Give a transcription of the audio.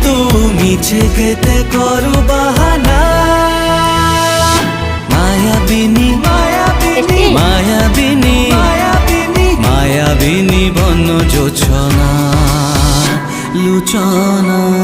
কিন্তু মিছে খেতে করো বাহানা। মায়াবিনী মায়াবিনী মায়াবিনী মায়াবিনী মায়াবিনী বন্য জোছনা লুচনা।